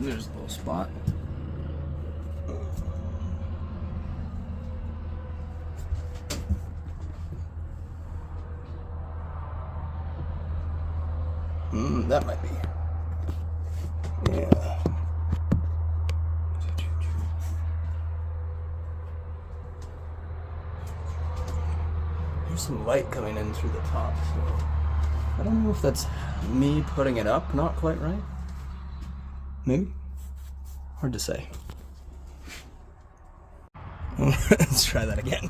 There's a little spot. That might be. Yeah. There's some light coming in through the top, so I don't know if that's me putting it up not quite right. Maybe? Hard to say. Let's try that again.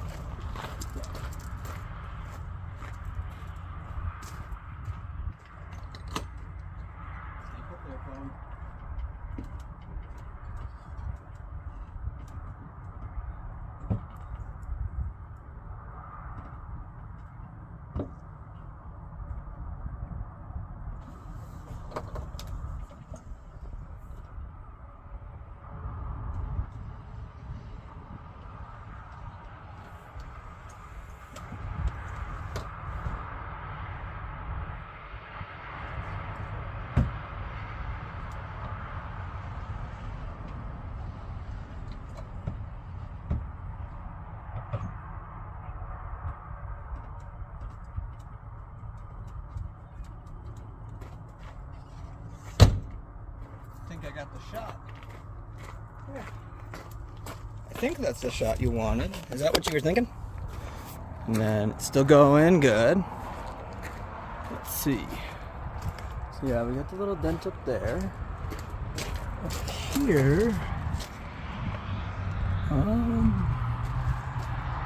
I got the shot. Yeah. I think that's the shot you wanted. Is that what you were thinking? And then it's still going good. Let's see. So yeah, we got the little dent up there. Up here.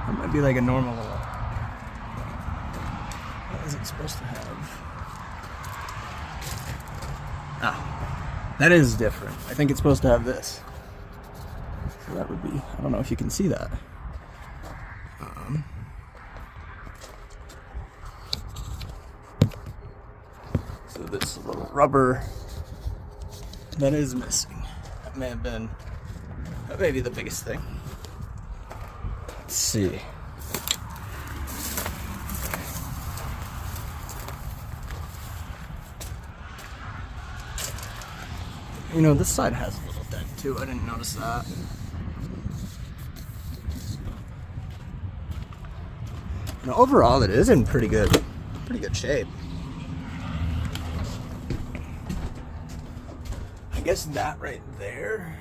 That might be like a normal. What is it supposed to have? Ah. That is different. I think it's supposed to have this. So that would be, I don't know if you can see that. So this little rubber, that is missing. That may have been, that may be the biggest thing. Let's see. You know, this side has a little dent too. I didn't notice that. Now, overall, it is in pretty good shape. I guess that right there